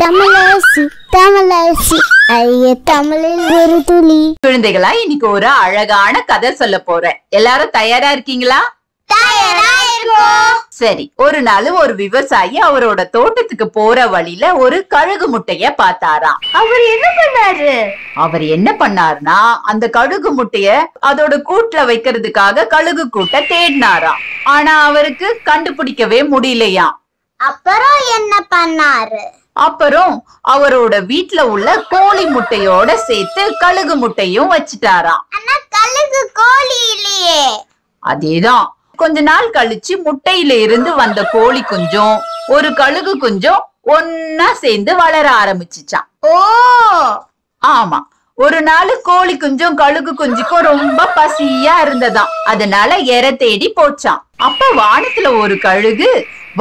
தமிழரசி தமிழரசி ஐய தமிழில் ஒரு துளி. குழந்தைகளா, இன்னைக்கு ஒரு அழகான கதை சொல்ல போறேன். எல்லாரும் தயாரா இருக்கீங்களா? சரி. ஒரு நாள் ஒரு விவசாயி அவரோட தோட்டத்துக்கு போற வழியில ஒரு கழுகு முட்டைய பார்த்தாராம். அவர் என்ன பண்ணாருன்னா அந்த கழுகு முட்டைய அதோட கூட்டுல வைக்கிறதுக்காக கழுகு கூட்டை தேடினாராம். ஆனா அவருக்கு கண்டுபிடிக்கவே முடியலையாம். அப்புறம் என்ன பண்ணாரு? அப்புறம் அவரோட வீட்டுல உள்ள கோழி முட்டையோட சேர்த்து கழுகு முட்டையும் வச்சுட்டாராம். ஆனா கழுகு கோழி இல்லையே. அதேதான். கொஞ்ச நாள் கழிச்சு முட்டையில இருந்து வந்த கோழி குஞ்சும் ஒரு கழுகு குஞ்சும் ஒன்னா சேர்ந்து வளர ஆரம்பிச்சுச்சான். ஓ ஆமா. ஒரு நாள் கோழி குஞ்சும் கழுகு குஞ்சுக்கும் ரொம்ப பசியா இருந்ததாம். அதனால எரை தேடி போச்சான். அப்ப வானத்துல ஒரு கழுகு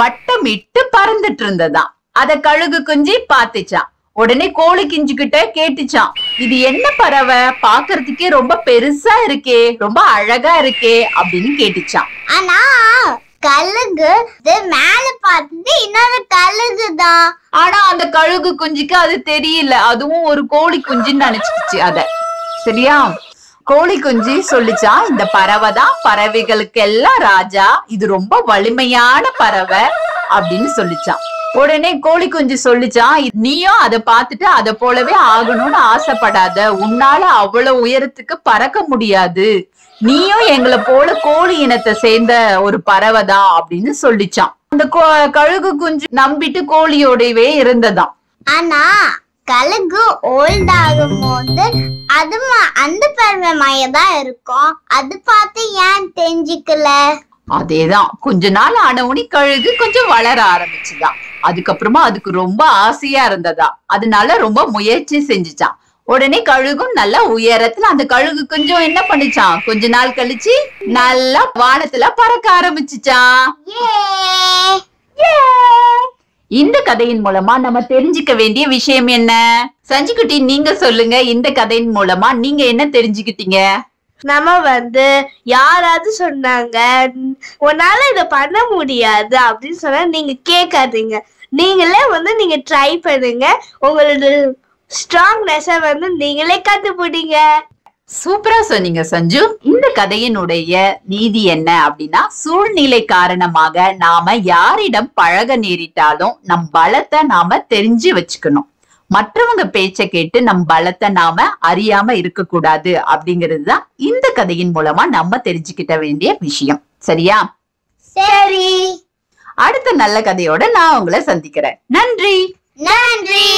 வட்டமிட்டு பறந்துட்டு இருந்ததாம். அத கழுகு குஞ்சு பாத்துச்சான். உடனே கோழி குஞ்சு கிட்ட கேட்டுச்சான், இது என்ன பறவை, பாக்குறதுக்கே ரொம்ப பெருசா இருக்கே, ரொம்ப அழகா இருக்கே அப்படின்னு கேட்டுச்சான். ஆனா கழுகு மேல பார்த்தது இன்னொரு கழுகுதான். ஆனா அந்த கழுகு குஞ்சுக்கு அது தெரியல, அதுவும் ஒரு கோழி குஞ்சுன்னு நினைச்சுக்கிச்சு அத. சரியா? கோழி குஞ்சு சொல்லிச்சான், இந்த பறவை தான் பறவைகளுக்கு எல்லாம் ராஜா, இது ரொம்ப வலிமையான பறவை அப்படின்னு சொல்லிச்சான். உடனே கோழி குஞ்சு சொல்லிச்சான், நீயும் அதை பார்த்துட்டு அதை போலவே ஆகணும்னு ஆசைப்படாத, உன்னால அவ்வளவு உயரத்துக்கு பறக்க முடியாது, நீயும் எங்களை போல கோழி இனத்தை சேர்ந்த ஒரு பறவை தான் அப்படின்னு சொல்லிச்சான். அந்த கழுகு குஞ்சு நம்பிட்டு கோழியோடவே இருந்ததாம். ஆனா கழுகு ஓல்ட் ஆகும் போது அது அந்த பறவை மாதிரிதான் இருக்கும். அது பார்த்து ஏன் தெரிஞ்சுக்கல? அதேதான். கொஞ்ச நாள் ஆனவுனி கழுகு கொஞ்சம் வளர ஆரம்பிச்சுதான். அதுக்கப்புறமா அதுக்கு ரொம்ப ஆசையா இருந்ததா, அதனால ரொம்ப முயற்சி செஞ்சுச்சான். உடனே கழுகும் நல்ல உயரத்துல அந்த கழுகு கொஞ்சம் என்ன பண்ணிச்சான், கொஞ்ச நாள் கழிச்சு நல்லா வானத்துல பறக்க ஆரம்பிச்சுச்சான். இந்த கதையின் மூலமா நம்ம தெரிஞ்சுக்க வேண்டிய விஷயம் என்ன? சஞ்சுக்குட்டி, நீங்க சொல்லுங்க. இந்த கதையின் மூலமா நீங்க என்ன தெரிஞ்சுக்கிட்டீங்க? நம்ம யாராவது சொன்னாங்க உன்னால இத பண்ண முடியாது அப்படின்னு சொன்னா நீங்க கேட்காதீங்க. நீங்களே நீங்க ட்ரை பண்ணுங்க. உங்களோட ஸ்ட்ராங்னஸ நீங்களே கண்டுபிடிங்க. சூப்பரா சொன்னீங்க சஞ்சு. இந்த கதையினுடைய நீதி என்ன அப்படின்னா, சூழ்நிலை காரணமாக நாம யாரிடம் பழக நேரிட்டாலும் நம் பலத்தை நாம தெரிஞ்சு வச்சுக்கணும். மற்றவங்க பேச்ச கேட்டு நம் பலத்தை நாம அறியாம இருக்க கூடாது அப்படிங்கிறது தான் இந்த கதையின் மூலமா நம்ம தெரிஞ்சுக்கிட்ட வேண்டிய விஷயம். சரியா? சரி. அடுத்த நல்ல கதையோட நான் உங்களை சந்திக்கிறேன். நன்றி. நன்றி.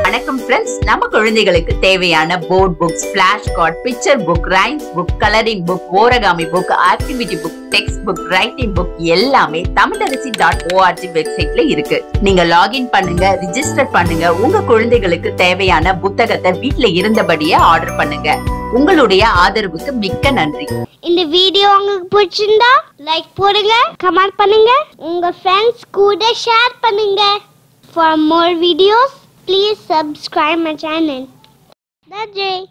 வணக்கம் ஃப்ரெண்ட்ஸ். நம்ம குழந்தைகளுக்கு தேவையான board books, flash card, picture book, rhymes book, colouring book, origami book, activity book, text book, writing book எல்லாமே tamilaraசி.org வெப்சைட்ல இருக்கு. நீங்க லாகின் பண்ணுங்க, ரிஜிஸ்டர் பண்ணுங்க. உங்க குழந்தைகளுக்கு தேவையான புத்தகத்தை வீட்ல இருந்தபடியே ஆர்டர் பண்ணுங்க. உங்களுடைய ஆதரவுக்கு மிக்க நன்றி. இந்த வீடியோ உங்களுக்கு பிடிச்சிருந்தா லைக் போடுங்க, கமெண்ட் பண்ணுங்க, உங்க ஃப்ரெண்ட்ஸ் கூட ஷேர் பண்ணுங்க. For more videos, please subscribe my channel. That's it.